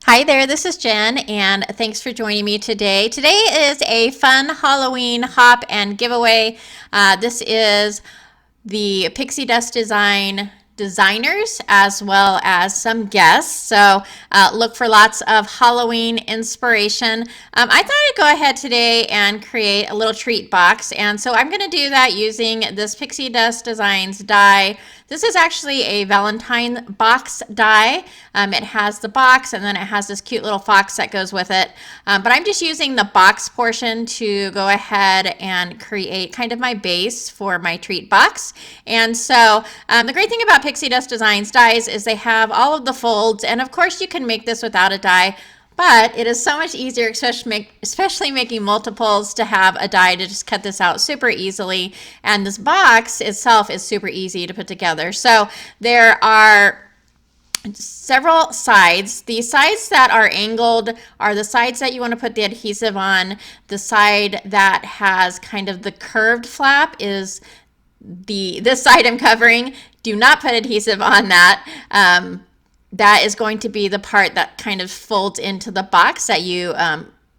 Hi there, this is Jen, and thanks for joining me today. Today is a fun Halloween hop and giveaway. This is the Pixi Dust Design designers as well as some guests. So look for lots of Halloween inspiration. I thought I'd go ahead today and create a little treat box. And so I'm going to do that using this Pixi Dust Designs die. This is actually a Valentine box die. It has the box and then it has this cute little fox that goes with it. But I'm just using the box portion to go ahead and create kind of my base for my treat box. And so the great thing about Pixi Dust Designs dies is they have all of the folds, and of course you can make this without a die, but it is so much easier, especially making multiples, to have a die to just cut this out super easily. And this box itself is super easy to put together. So there are several sides. The sides that are angled are the sides that you want to put the adhesive on. The side that has kind of the curved flap is this side I'm covering. Do not put adhesive on that. That is going to be the part that kind of folds into the box that you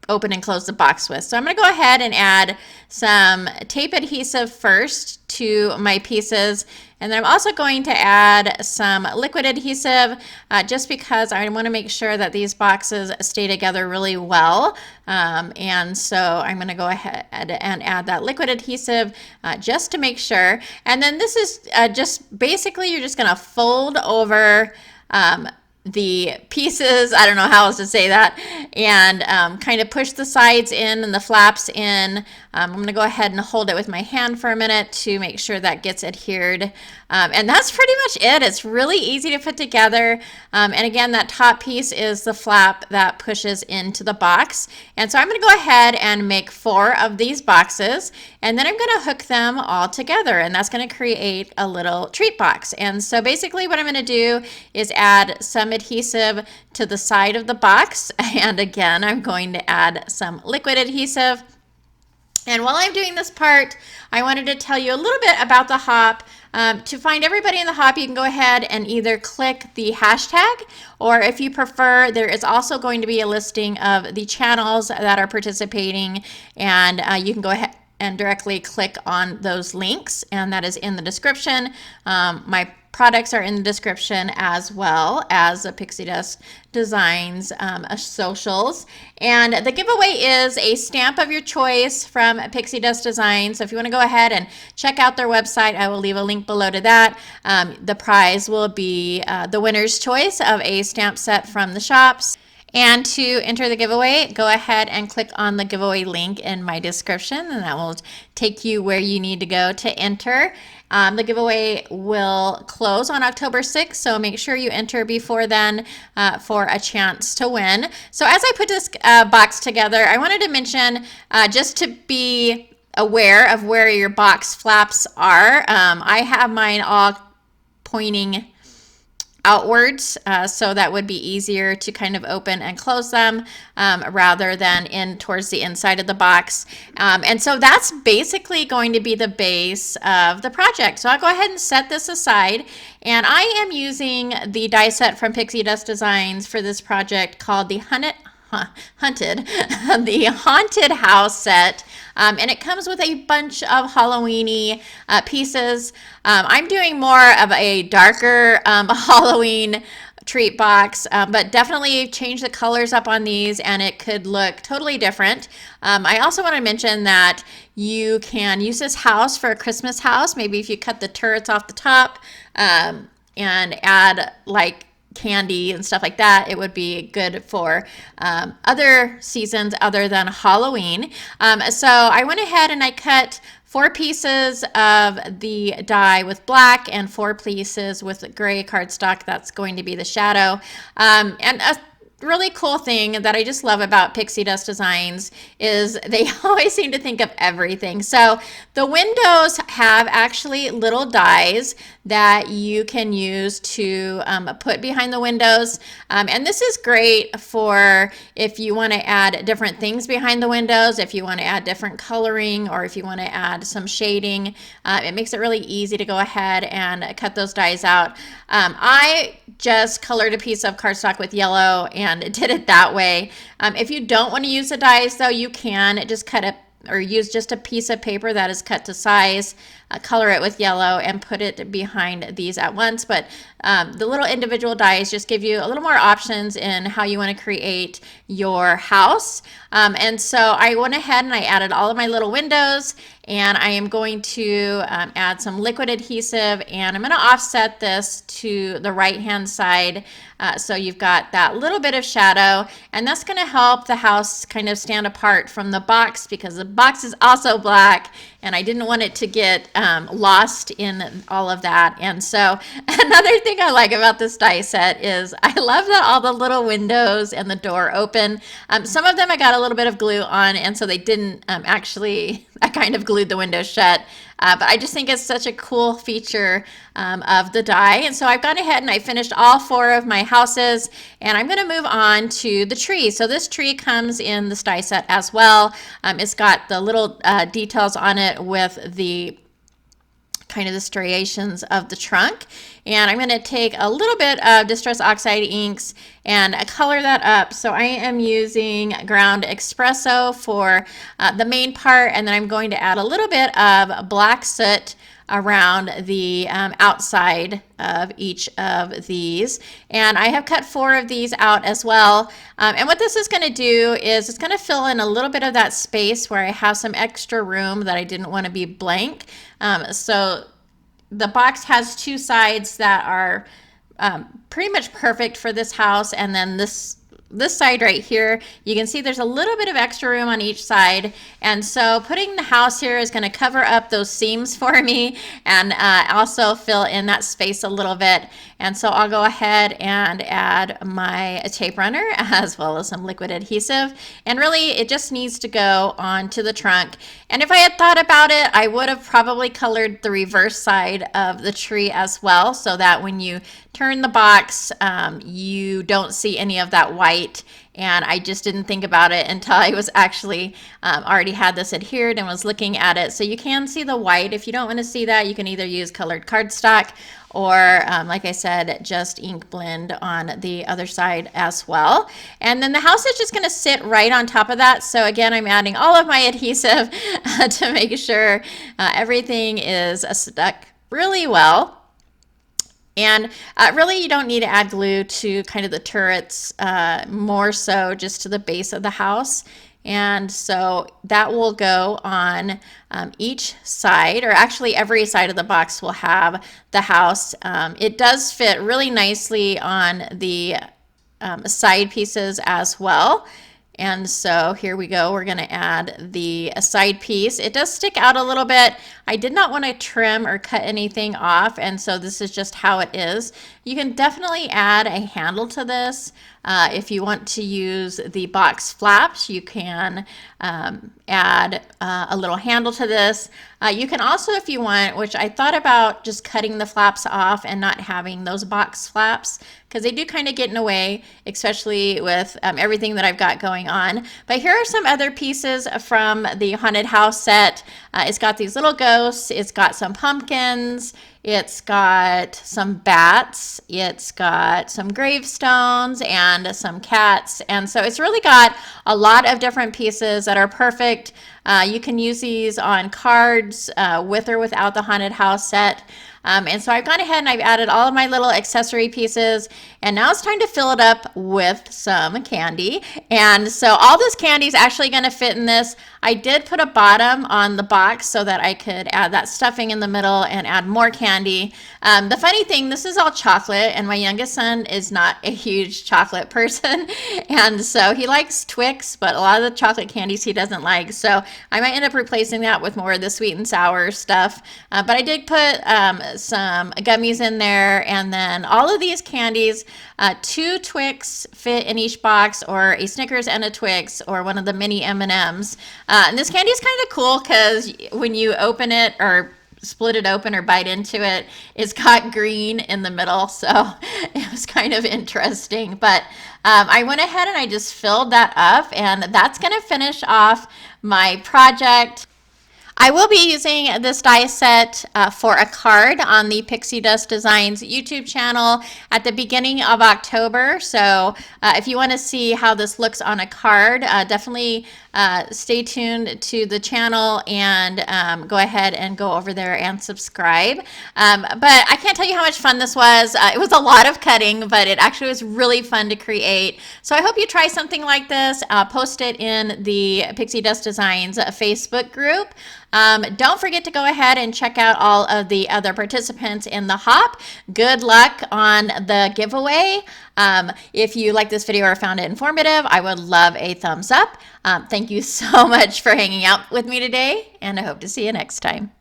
open and close the box with. So I'm going to go ahead and add some tape adhesive first to my pieces, and then I'm also going to add some liquid adhesive just because I want to make sure that these boxes stay together really well. And so I'm going to go ahead and add that liquid adhesive just to make sure. And then this is just basically you're just going to fold over the pieces, I don't know how else to say that, and kind of push the sides in and the flaps in. I'm going to go ahead and hold it with my hand for a minute to make sure that gets adhered. And that's pretty much it. It's really easy to put together. And again, that top piece is the flap that pushes into the box. And so I'm going to go ahead and make 4 of these boxes, and then I'm going to hook them all together, and that's going to create a little treat box. And so basically what I'm going to do is add some adhesive to the side of the box, and again I'm going to add some liquid adhesive. And while I'm doing this part, I wanted to tell you a little bit about the hop. To find everybody in the hop, you can go ahead and either click the hashtag, or if you prefer, there is also going to be a listing of the channels that are participating, and you can go ahead and directly click on those links, and that is in the description. My products are in the description, as well as the Pixi Dust Designs socials. And the giveaway is a stamp of your choice from Pixi Dust Designs. So if you want to go ahead and check out their website, I will leave a link below to that. The prize will be the winner's choice of a stamp set from the shops. And to enter the giveaway, go ahead and click on the giveaway link in my description, and that will take you where you need to go to enter. The giveaway will close on October 6th, so make sure you enter before then for a chance to win. So as I put this box together, I wanted to mention just to be aware of where your box flaps are. I have mine all pointing outwards, so that would be easier to kind of open and close them rather than in towards the inside of the box. And so that's basically going to be the base of the project. So I'll go ahead and set this aside, and I am using the die set from Pixi Dust Designs for this project called the the Haunted House set. And it comes with a bunch of Halloween-y pieces. I'm doing more of a darker Halloween treat box, but definitely change the colors up on these and it could look totally different. I also want to mention that you can use this house for a Christmas house. Maybe if you cut the turrets off the top and add like candy and stuff like that, it would be good for other seasons other than Halloween. So I went ahead and I cut 4 pieces of the die with black and 4 pieces with gray cardstock. That's going to be the shadow. And a really cool thing that I just love about Pixi Dust Designs is they always seem to think of everything. So the windows have actually little dies that you can use to put behind the windows. And this is great for if you want to add different things behind the windows, if you want to add different coloring, or if you want to add some shading. It makes it really easy to go ahead and cut those dies out. I just colored a piece of cardstock with yellow and and did it that way. If you don't want to use the dies though, you can just cut it or use just a piece of paper that is cut to size, color it with yellow, and put it behind these at once. But the little individual dies just give you a little more options in how you want to create your house. And so I went ahead and I added all of my little windows, and I am going to add some liquid adhesive, and I'm going to offset this to the right hand side, so you've got that little bit of shadow, and that's going to help the house kind of stand apart from the box, because the box is also black and I didn't want it to get lost in all of that. And so another thing I like about this die set is I love that all the little windows and the door open. Some of them I got a little bit of glue on, and so they didn't actually, I kind of glued the windows shut. But I just think it's such a cool feature of the die. And so I've gone ahead and I finished all 4 of my houses, and I'm going to move on to the tree. So this tree comes in this die set as well. It's got the little details on it with the kind of the striations of the trunk. And I'm going to take a little bit of Distress Oxide inks and color that up. So I am using Ground Espresso for the main part, and then I'm going to add a little bit of black soot around the outside of each of these. And I have cut 4 of these out as well. And what this is going to do is it's going to fill in a little bit of that space where I have some extra room that I didn't want to be blank. So the box has 2 sides that are pretty much perfect for this house, and then this side right here, you can see there's a little bit of extra room on each side. And so putting the house here is going to cover up those seams for me, and also fill in that space a little bit. And so I'll go ahead and add my tape runner as well as some liquid adhesive, and really it just needs to go onto the trunk. And if I had thought about it, I would have probably colored the reverse side of the tree as well, so that when you turn the box, you don't see any of that white. And I just didn't think about it until I was actually already had this adhered and was looking at it. So you can see the white. If you don't want to see that, you can either use colored cardstock or, like I said, just ink blend on the other side as well. And then the house is just going to sit right on top of that. So again, I'm adding all of my adhesive to make sure everything is stuck really well. And really you don't need to add glue to kind of the turrets, more so just to the base of the house. And so that will go on each side, or actually every side of the box will have the house. It does fit really nicely on the side pieces as well. And so here we go. We're going to add the side piece. It does stick out a little bit. I did not want to trim or cut anything off, and so this is just how it is. You can definitely add a handle to this. If you want to use the box flaps, you can add a little handle to this. You can also, if you want, which I thought about just cutting the flaps off and not having those box flaps, because they do kind of get in the way, especially with everything that I've got going on. But here are some other pieces from the haunted house set. It's got these little ghosts, it's got some pumpkins, it's got some bats, it's got some gravestones, and some cats. And so it's really got a lot of different pieces that are perfect. You can use these on cards with or without the haunted house set. And so I've gone ahead and I've added all of my little accessory pieces, and now it's time to fill it up with some candy. And so all this candy is actually going to fit in this. I did put a bottom on the box so that I could add that stuffing in the middle and add more candy. The funny thing, this is all chocolate, and my youngest son is not a huge chocolate person, and so he likes Twix, but a lot of the chocolate candies he doesn't like. So I might end up replacing that with more of the sweet and sour stuff. But I did put some gummies in there, and then all of these candies, 2 Twix fit in each box, or a Snickers and a Twix, or one of the mini M&Ms. And this candy is kind of cool because when you open it or split it open or bite into it, it's got green in the middle, so it was kind of interesting. But I went ahead and I just filled that up, and that's going to finish off my project. I will be using this die set for a card on the Pixi Dust Designs YouTube channel at the beginning of October. So if you want to see how this looks on a card, definitely stay tuned to the channel and go ahead and go over there and subscribe. But I can't tell you how much fun this was. It was a lot of cutting, but it actually was really fun to create. So I hope you try something like this. Post it in the Pixi Dust Designs Facebook group. Don't forget to go ahead and check out all of the other participants in the hop. Good luck on the giveaway. If you like this video or found it informative, I would love a thumbs up. Thank you so much for hanging out with me today, and I hope to see you next time.